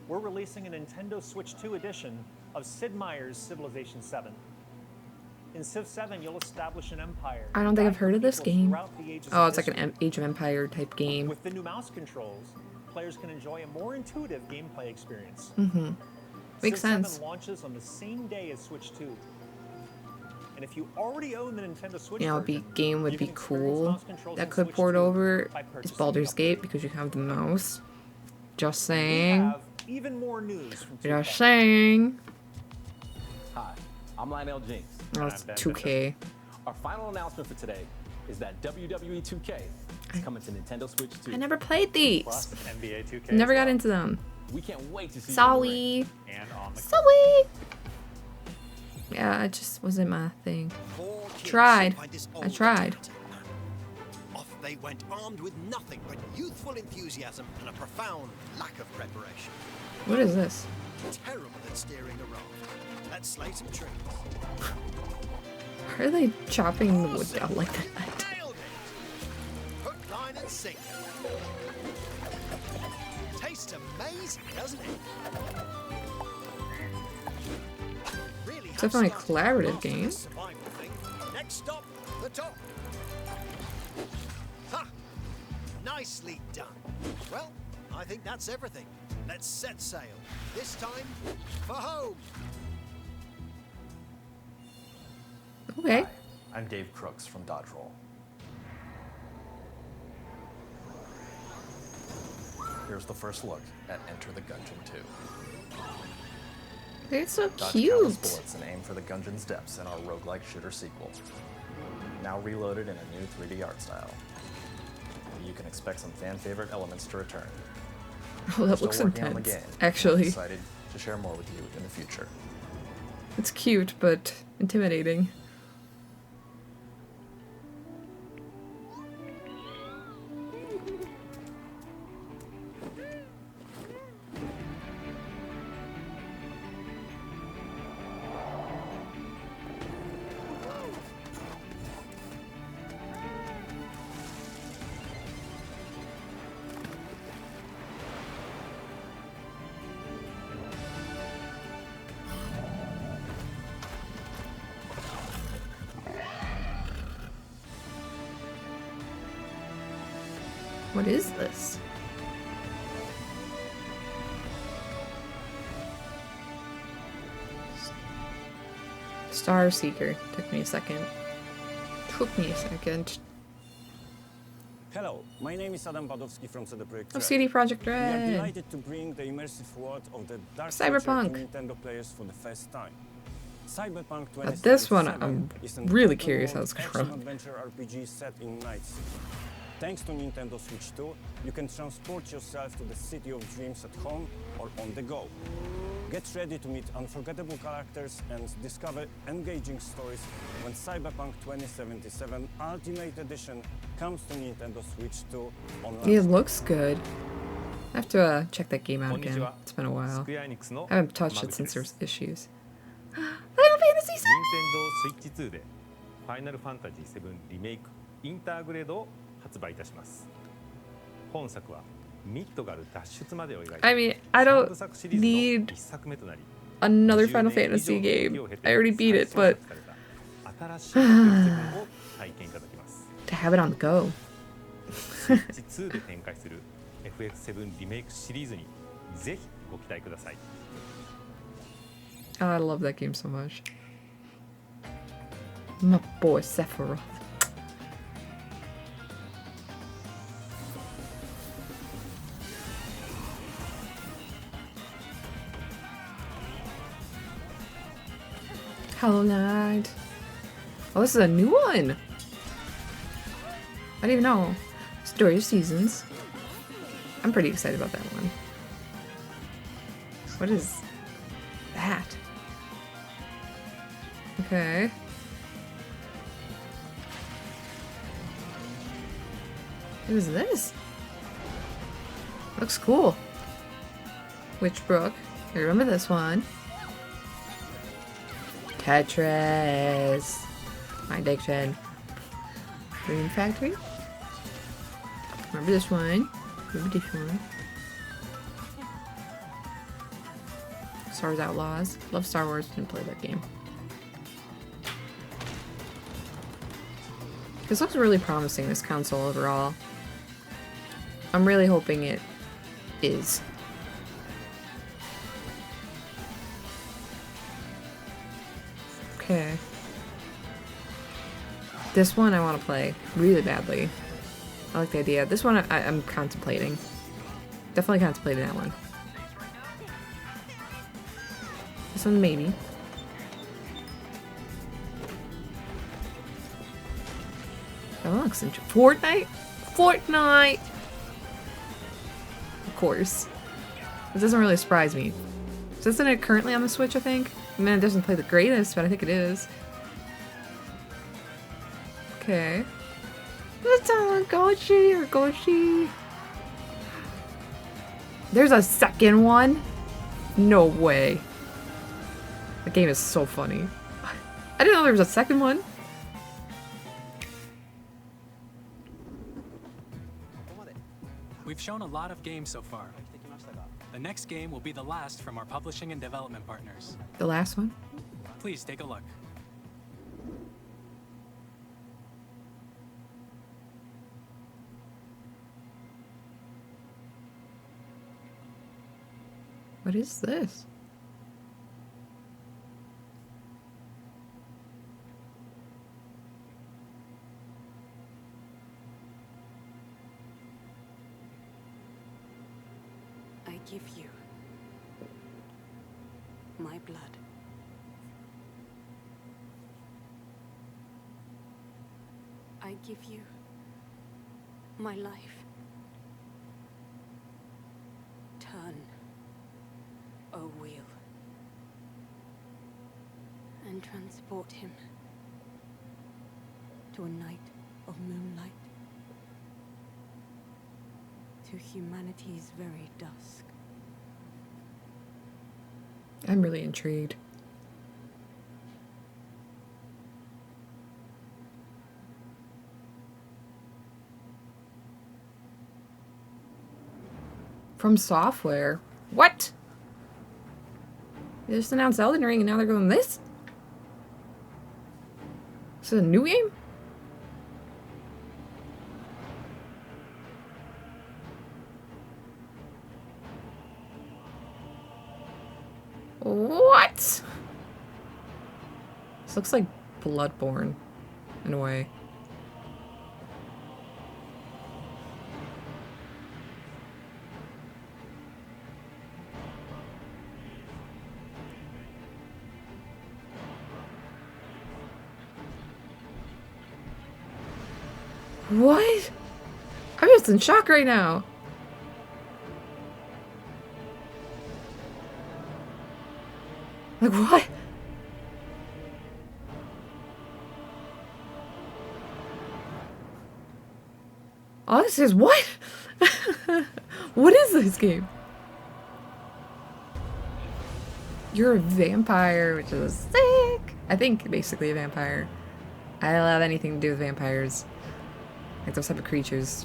We're releasing a Nintendo Switch 2 edition of Sid Meier's Civilization 7. In Civ 7, you'll establish an empire. I don't think I've heard of this game. Oh, it's like history. an Age of Empire type game. With the new mouse controls, players can enjoy a more intuitive gameplay experience. Mm-hmm. Makes Civ sense. 7 launches on the same day as Switch 2. And if you already own the Nintendo Switch You know, version, game would be cool that could port over is Baldur's Gate because you have the mouse. Just saying. we have even more news from 2K. Just saying. Hi, I'm Lionel James. Oh, it's 2K. Our final announcement for today is that WWE 2K is coming to Nintendo Switch 2. I never played these. Plus NBA 2K. Never got into them. We can't wait to see Sorry. And on the Sorry. Yeah, it just wasn't my thing. Tried. I tried. Off they went, armed with nothing but youthful enthusiasm and a profound lack of preparation. What is this? Terrible at steering a raft. Let's slay some trees. Why are they chopping the wood down like that? Nailed it! Hook, line, and sinker. Tastes amazing, doesn't it? It's definitely a collaborative game. Next stop, the top. Ha! Nicely done. Well, I think that's everything. Let's set sail. This time, for home. Okay. I'm Dave Crooks from Dodge Roll. Here's the first look at Enter the Gungeon 2. They're so Dodge cute. countless bullets and aim for the Gungeon's depths in our roguelike shooter sequel. Now reloaded in a new 3D art style. You can expect some fan-favorite elements to return. Oh, that Still looks working on the intense, game. actually. I'm excited to share more with you in the future. It's cute, but intimidating. What is this? Star Seeker. Took me a second. Hello, my name is Adam Badowski from CD Projekt Oh, CD Projekt We are Red. delighted to bring the immersive world of the Dark Cyberpunk. Future to Nintendo players for the first time. Cyberpunk This one, 2077 I'm is an really open curious how world it's gonna action run. adventure RPG set in Night City. Thanks to Nintendo Switch 2, you can transport yourself to the city of dreams at home or on the go. Get ready to meet unforgettable characters and discover engaging stories when Cyberpunk 2077 Ultimate Edition comes to Nintendo Switch 2 online. It looks good. I have to check that game out again. It's been a while. I haven't touched it since there's issues. Final Fantasy 7! 任天堂スイッチ2でファイナルファンタジー7リメイクインターグレードを発売いたします。本作は I mean, I don't need another Final Fantasy game. I already beat it, but to have it on the go. Oh, I love that game so much. My boy Sephiroth. Hollow Knight. Oh, this is a new one. I didn't even know. Story of Seasons. I'm pretty excited about that one. What is that? Okay. What is this? Looks cool. Witchbrook. I remember this one. Tetris. My addiction. Dream Factory. Remember this one. Remember this one. Star Wars Outlaws. Love Star Wars. Didn't play that game. This looks really promising, this console overall. I'm really hoping it is. Okay. This one I want to play really badly. I like the idea. This one I'm contemplating. Definitely contemplating that one. This one maybe. That looks interesting. Fortnite? Fortnite! Of course. This doesn't really surprise me. Isn't it currently on the Switch, I think? I mean, it doesn't play the greatest, but I think it is. Okay. That's on Goshi or Goshi. There's a second one? No way. The game is so funny. I didn't know there was a second one. We've shown a lot of games so far. The next game will be the last from our publishing and development partners. The last one? Please take a look. What is this? I give you my blood. I give you my life. Turn, O wheel, and transport him to a night of moonlight, to humanity's very dusk. I'm really intrigued. From Software? What? They just announced Elden Ring and now they're going this? This is a new game? What? This looks like Bloodborne in a way. What? I'm just in shock right now. Like, what? All this is what? What is this game? You're a vampire, which is sick. I think basically a vampire. I love anything to do with vampires. Like those type of creatures.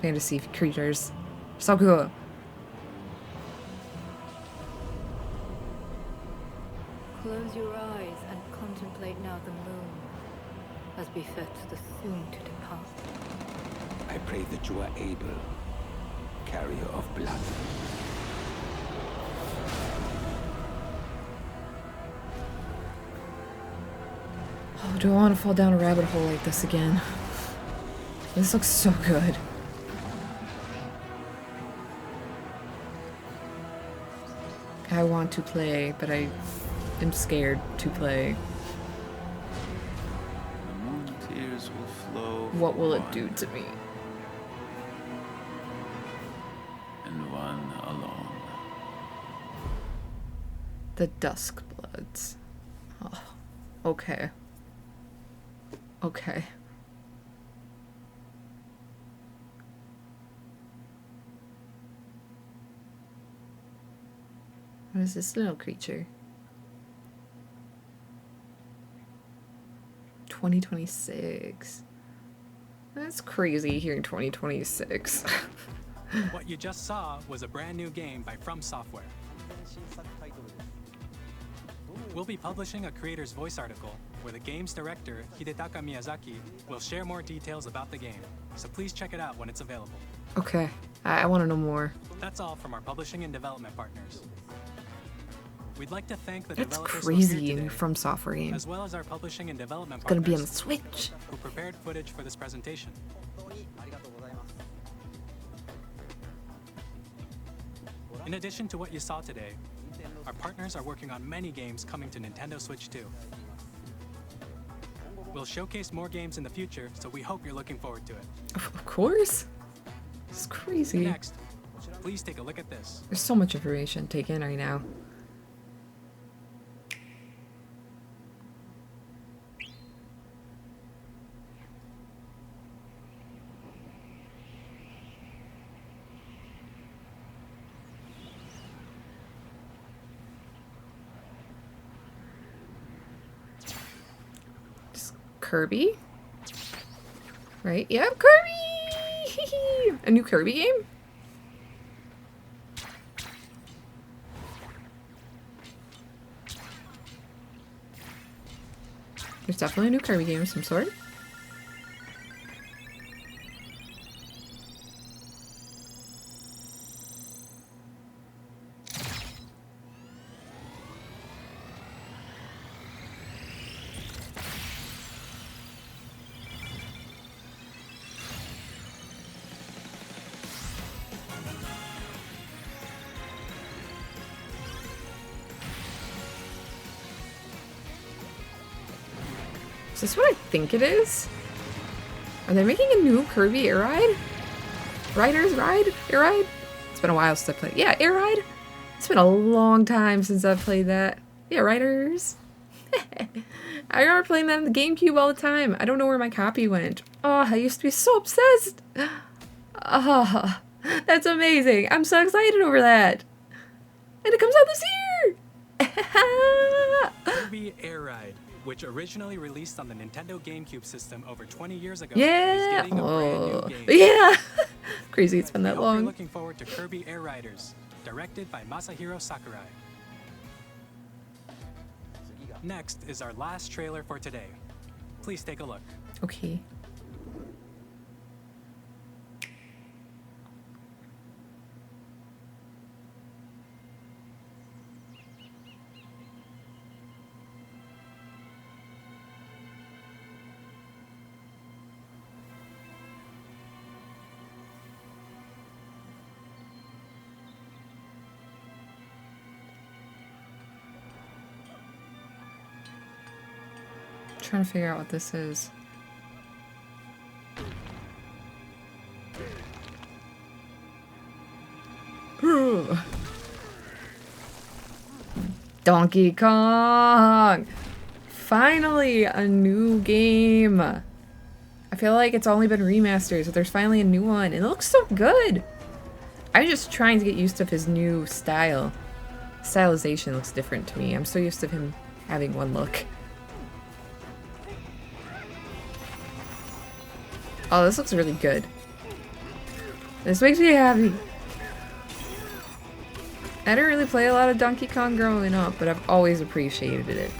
Fantasy creatures. So cool. Close your eyes and contemplate now the moon, as befits the soon to depart. I pray that you are able, carrier of blood. Oh, do I want to fall down a rabbit hole like this again? This looks so good. I want to play, but I am scared to play. The moon tears will flow. What will it do to me? And one alone. The Dusk Bloods. Oh, okay. Okay. What is this little creature? 2026. That's crazy here in 2026. What you just saw was a brand new game by From Software. We'll be publishing a creator's voice article where the game's director, Hidetaka Miyazaki, will share more details about the game. So please check it out when it's available. Okay, I want to know more. That's all from our publishing and development partners. We'd like to thank the That's developers crazy in From Software game. as well as our publishing and development It's gonna be on partners the Switch. who prepared footage for this presentation. In addition to what you saw today, our partners are working on many games coming to Nintendo Switch 2. We'll showcase more games in the future, so we hope you're looking forward to it. Of course. It's crazy. Next, please take a look at this. There's so much information to take in right now. Kirby? Right? Yep, Kirby! A new Kirby game? There's definitely a new Kirby game of some sort. Is this what I think it is? Are they making a new Kirby Air Ride? Riders Ride? Air Ride? It's been a while since I played. Yeah, Air Ride? It's been a long time since I've played that. Yeah, Riders. I remember playing that on the GameCube all the time. I don't know where my copy went. Oh, I used to be so obsessed. Oh, that's amazing. I'm so excited over that. And it comes out this year. Kirby Air Ride, which originally released on the Nintendo GameCube system over 20 years ago, Yeah. is getting a brand new game. Yeah. Crazy it's been We that hope you're long. looking forward to Kirby Air Riders, directed by Masahiro Sakurai. Next is our last trailer for today. Please take a look. Okay. Trying to figure out what this is. Donkey Kong! Finally, a new game. I feel like it's only been remasters, but there's finally a new one. It looks so good. I'm just trying to get used to his new style. Stylization looks different to me. I'm so used to him having one look. Oh, this looks really good. This makes me happy. I didn't really play a lot of Donkey Kong growing up, but I've always appreciated it.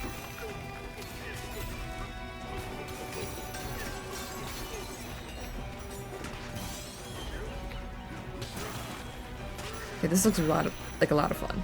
Okay, this looks like a lot of fun.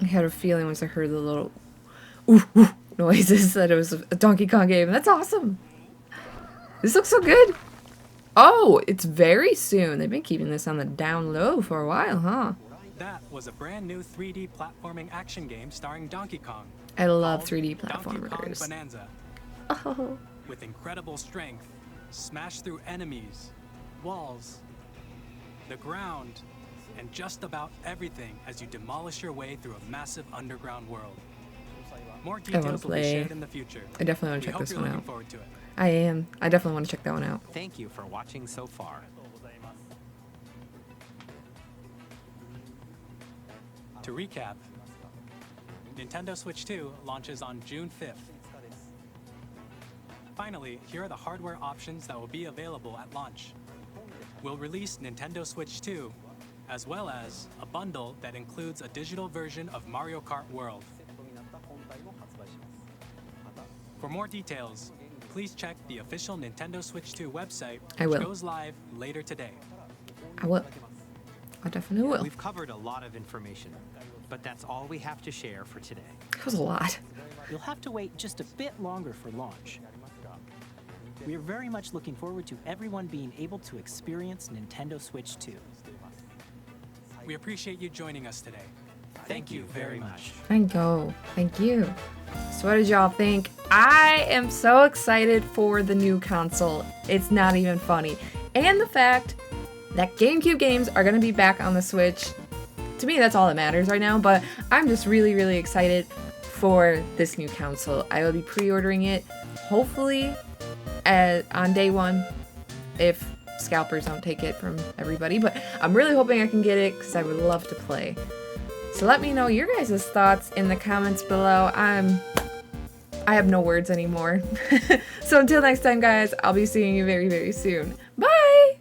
I had a feeling once I heard the little ooh, ooh noises that it was a Donkey Kong game. That's awesome. This looks so good. Oh, it's very soon. They've been keeping this on the down low for a while, huh? That was a brand new 3D platforming action game starring Donkey Kong. I love 3D Donkey Kong platformers. Bonanza. Oh. With incredible strength, smash through enemies, walls, the ground, and just about everything as you demolish your way through a massive underground world. More details will be shared in the future. I definitely want to check this one out. Looking forward to it. I am. I definitely want to check that one out. Thank you for watching so far. To recap, Nintendo Switch 2 launches on June 5th. Finally, here are the hardware options that will be available at launch. We'll release Nintendo Switch 2, as well as a bundle that includes a digital version of Mario Kart World. For more details, please check the official Nintendo Switch 2 website, which goes live later today. I will. I definitely will. We've covered a lot of information, but that's all we have to share for today. That was a lot. You'll have to wait just a bit longer for launch. We are very much looking forward to everyone being able to experience Nintendo Switch 2. We appreciate you joining us today. Thank you very much. Thank you. Thank you. So what did y'all think? I am so excited for the new console. It's not even funny. And the fact that GameCube games are going to be back on the Switch. To me, that's all that matters right now. But I'm just really, really excited for this new console. I will be pre-ordering it, hopefully, on day one, if scalpers don't take it from everybody. But I'm really hoping I can get it because I would love to play. So let me know your guys' thoughts in the comments below. I have no words anymore. So until next time, guys, I'll be seeing you very, very soon. Bye!